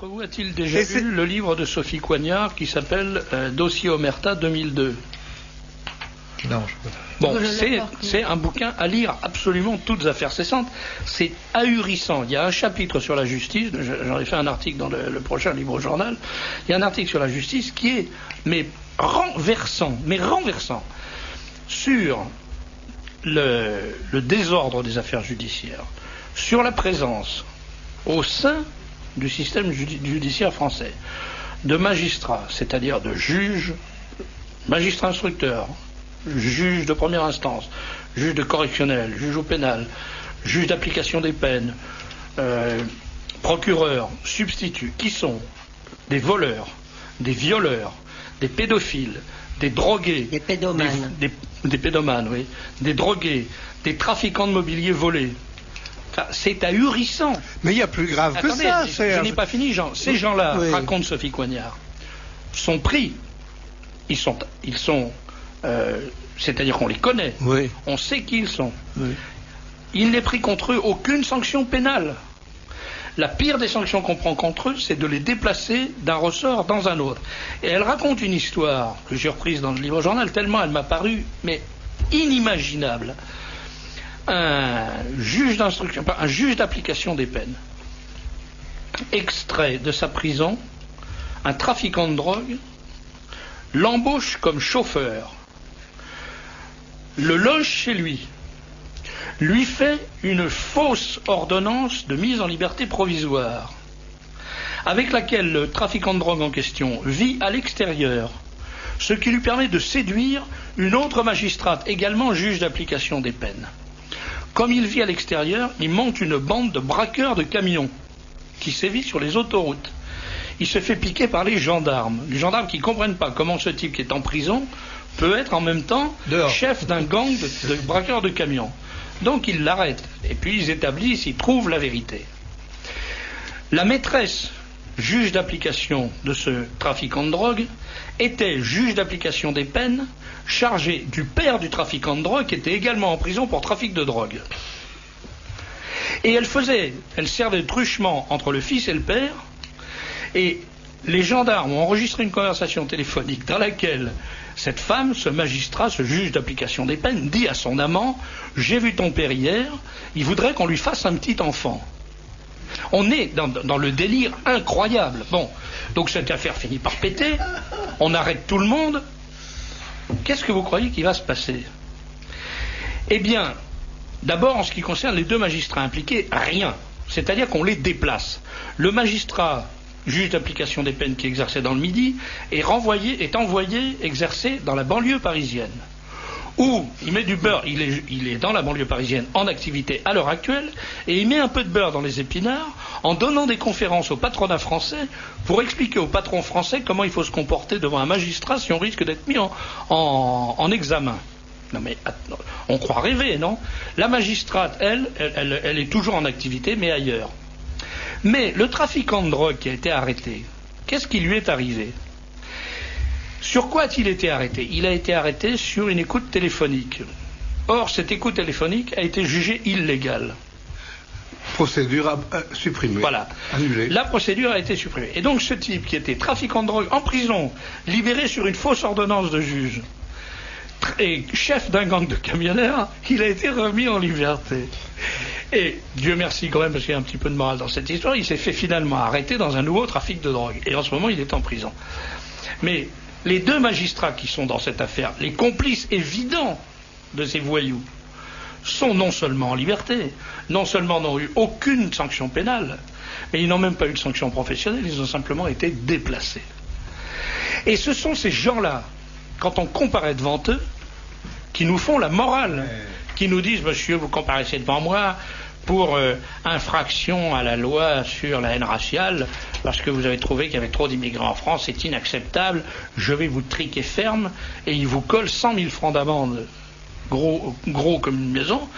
d'entre vous a-t-il déjà lu le livre de Sophie Coignard qui s'appelle Dossier Omerta 2002? Non, Bon, c'est un bouquin à lire absolument, toutes affaires cessantes. C'est ahurissant. Il y a un chapitre sur la justice, j'en ai fait un article dans le prochain livre au journal. Il y a un article sur la justice qui est, renversant, sur le désordre des affaires judiciaires, sur la présence au sein du système judiciaire français de magistrats, c'est-à-dire de juges, magistrats instructeurs, juge de première instance, juge de correctionnel, juge au pénal, juge d'application des peines, procureurs, substituts, qui sont des voleurs, des violeurs, des pédophiles, des drogués, des pédomanes, des pédomanes, oui, des drogués, des trafiquants de mobilier volé. Enfin, c'est ahurissant. Mais il y a plus grave que ça. Je n'ai pas fini, Jean. Ces gens-là, raconte Sophie Coignard, sont pris. Ils sont c'est-à-dire qu'on les connaît, on sait qui ils sont. Il n'est pris contre eux aucune sanction pénale. La pire des sanctions qu'on prend contre eux, c'est de les déplacer d'un ressort dans un autre. Et elle raconte une histoire que j'ai reprise dans le livre journal, tellement elle m'a paru inimaginable. Un juge d'instruction, un juge d'application des peines, extrait de sa prison un trafiquant de drogue, l'embauche comme chauffeur, le loge chez lui fait une fausse ordonnance de mise en liberté provisoire, avec laquelle le trafiquant de drogue en question vit à l'extérieur, ce qui lui permet de séduire une autre magistrate, également juge d'application des peines. Comme il vit à l'extérieur, il monte une bande de braqueurs de camions qui sévit sur les autoroutes. Il se fait piquer par les gendarmes qui ne comprennent pas comment ce type qui est en prison peut être en même temps chef d'un gang de braqueurs de camions. Donc ils l'arrêtent, et puis ils établissent, ils trouvent la vérité. La maîtresse, juge d'application de ce trafiquant de drogue, était juge d'application des peines, chargée du père du trafiquant de drogue, qui était également en prison pour trafic de drogue. Et elle servait de truchement entre le fils et le père, et les gendarmes ont enregistré une conversation téléphonique dans laquelle cette femme, ce magistrat, ce juge d'application des peines, dit à son amant: j'ai vu ton père hier, il voudrait qu'on lui fasse un petit enfant. On est dans le délire incroyable. Bon, donc cette affaire finit par péter, on arrête tout le monde. Qu'est-ce que vous croyez qu'il va se passer? Eh bien, d'abord, en ce qui concerne les deux magistrats impliqués, rien. C'est-à-dire qu'on les déplace. Le magistrat juge d'application des peines qui exerçait dans le Midi est envoyé exercer dans la banlieue parisienne, où il met du beurre, il est dans la banlieue parisienne en activité à l'heure actuelle, et il met un peu de beurre dans les épinards en donnant des conférences au patronat français pour expliquer au patron français comment il faut se comporter devant un magistrat si on risque d'être mis en examen. Non mais on croit rêver, non? La magistrate, elle est toujours en activité, mais ailleurs. Mais le trafiquant de drogue qui a été arrêté, qu'est-ce qui lui est arrivé? Sur quoi a-t-il été arrêté? Il a été arrêté sur une écoute téléphonique. Or, cette écoute téléphonique a été jugée illégale. Procédure supprimée. Voilà. Annulée. La procédure a été supprimée. Et donc ce type qui était trafiquant de drogue en prison, libéré sur une fausse ordonnance de juge, et chef d'un gang de camionneurs, il a été remis en liberté. Et Dieu merci quand même, parce qu'il y a un petit peu de morale dans cette histoire, il s'est fait finalement arrêter dans un nouveau trafic de drogue. Et en ce moment, il est en prison. Mais les deux magistrats qui sont dans cette affaire, les complices évidents de ces voyous, sont non seulement en liberté, non seulement n'ont eu aucune sanction pénale, mais ils n'ont même pas eu de sanction professionnelle, ils ont simplement été déplacés. Et ce sont ces gens-là, quand on comparaît devant eux, qui nous font la morale, qui nous disent: monsieur, vous comparaissez devant moi pour infraction à la loi sur la haine raciale, parce que vous avez trouvé qu'il y avait trop d'immigrants en France, c'est inacceptable, je vais vous triquer ferme, et ils vous collent 100 000 francs d'amende, gros comme une maison.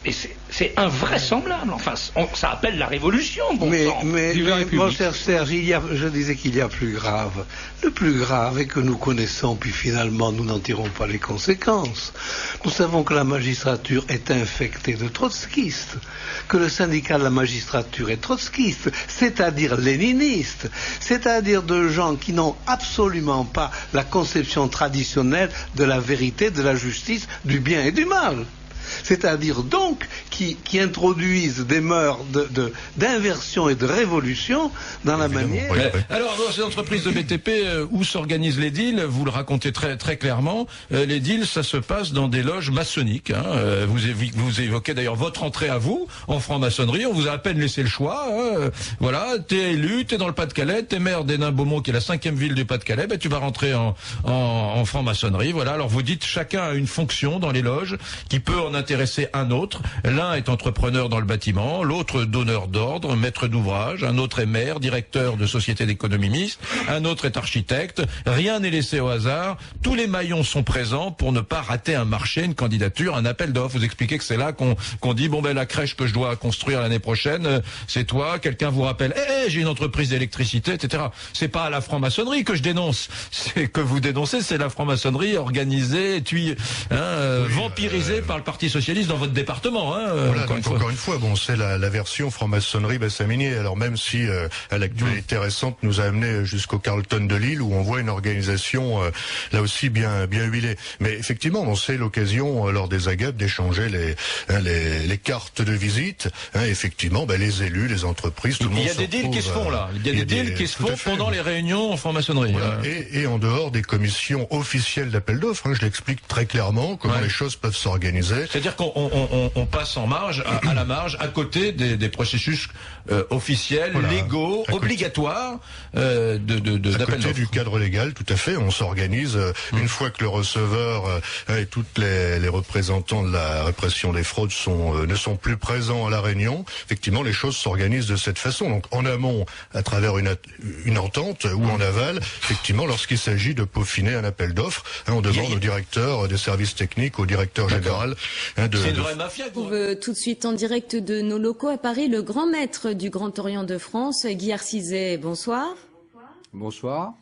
Mais c'est invraisemblable. Enfin, ça appelle la révolution, bon sang. Mais mon cher Serge, je disais qu'il y a plus grave. Le plus grave est que nous connaissons, puis finalement nous n'en tirons pas les conséquences. Nous savons que la magistrature est infectée de trotskistes, que le syndicat de la magistrature est trotskiste, c'est-à-dire léniniste, c'est-à-dire de gens qui n'ont absolument pas la conception traditionnelle de la vérité, de la justice, du bien et du mal. C'est-à-dire donc qui introduisent des mœurs d'inversion et de révolution dans la manière... Alors, dans ces entreprises de BTP, où s'organisent les deals, vous le racontez très, très clairement, les deals, ça se passe dans des loges maçonniques. Hein. Vous évoquez d'ailleurs votre entrée à vous, en franc-maçonnerie, on vous a à peine laissé le choix. Hein. Voilà, t'es élu, t'es dans le Pas-de-Calais, t'es maire d'Hénin-Beaumont, qui est la 5e ville du Pas-de-Calais, ben, tu vas rentrer en franc-maçonnerie. Voilà, alors vous dites, chacun a une fonction dans les loges, qui peut en intéresser un autre. L'un est entrepreneur dans le bâtiment, l'autre donneur d'ordre, maître d'ouvrage, un autre est maire, directeur de société d'économie mixte, un autre est architecte. Rien n'est laissé au hasard. Tous les maillons sont présents pour ne pas rater un marché, une candidature, un appel d'offres. Vous expliquez que c'est là qu'on dit, bon ben la crèche que je dois construire l'année prochaine, c'est toi. Quelqu'un vous rappelle, j'ai une entreprise d'électricité, etc. C'est pas la franc-maçonnerie que je dénonce. C'est que vous dénoncez, c'est la franc-maçonnerie organisée, vampirisée par le Parti socialiste dans votre département. Hein, voilà, encore une fois, bon, c'est la version franc-maçonnerie Bassaminier. Alors même si l'actualité récente nous a amené jusqu'au Carlton de Lille, où on voit une organisation là aussi bien huilée. Mais effectivement, on sait l'occasion lors des agapes d'échanger les cartes de visite. Hein, effectivement, les élus, les entreprises, tout le monde. Il y a des deals qui se font là. Il y a des deals qui se font pendant les réunions en franc-maçonnerie. Voilà. Et en dehors des commissions officielles d'appel d'offres, hein, je l'explique très clairement comment les choses peuvent s'organiser. C'est-à-dire qu'on passe en marge, à la marge, à côté des processus officiels, légaux, obligatoires à côté du cadre légal, tout à fait. On s'organise une fois que le receveur et toutes les représentants de la répression des fraudes ne sont plus présents à la réunion. Effectivement, les choses s'organisent de cette façon. Donc en amont, à travers une entente, ou en aval, effectivement, lorsqu'il s'agit de peaufiner un appel d'offres, on demande au directeur des services techniques, au directeur général. C'est une vraie mafia. On trouve tout de suite en direct de nos locaux à Paris le grand maître du Grand Orient de France, Guy Arcizet. Bonsoir. Bonsoir.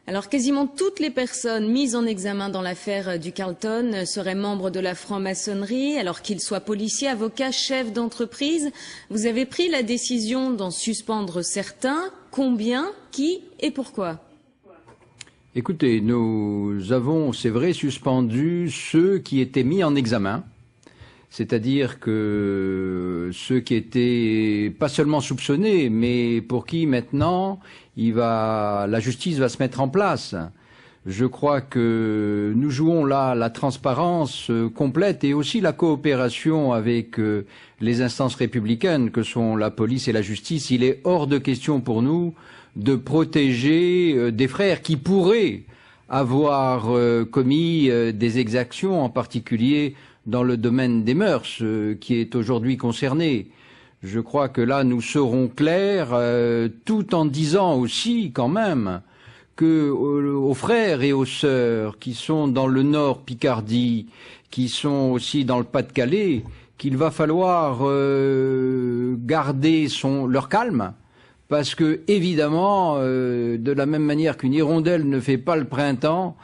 Alors quasiment toutes les personnes mises en examen dans l'affaire du Carlton seraient membres de la franc-maçonnerie, alors qu'ils soient policiers, avocats, chefs d'entreprise. Vous avez pris la décision d'en suspendre certains. Combien, qui et pourquoi ? Écoutez, nous avons, c'est vrai, suspendu ceux qui étaient mis en examen, c'est-à-dire que ceux qui étaient pas seulement soupçonnés, mais pour qui maintenant la justice va se mettre en place. Je crois que nous jouons là la transparence complète et aussi la coopération avec les instances républicaines que sont la police et la justice. Il est hors de question pour nous de protéger des frères qui pourraient avoir commis des exactions, en particulier dans le domaine des mœurs, qui est aujourd'hui concerné. Je crois que là, nous serons clairs, tout en disant aussi, quand même, que aux frères et aux sœurs qui sont dans le Nord Picardie, qui sont aussi dans le Pas-de-Calais, qu'il va falloir garder leur calme, parce que, évidemment, de la même manière qu'une hirondelle ne fait pas le printemps,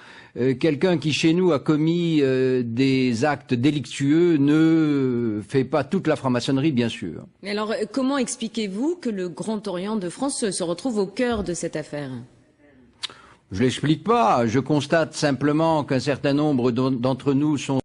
quelqu'un qui chez nous a commis des actes délictueux ne fait pas toute la franc-maçonnerie, bien sûr. Mais alors, comment expliquez-vous que le Grand Orient de France se retrouve au cœur de cette affaire ? Je l'explique pas. Je constate simplement qu'un certain nombre d'entre nous sont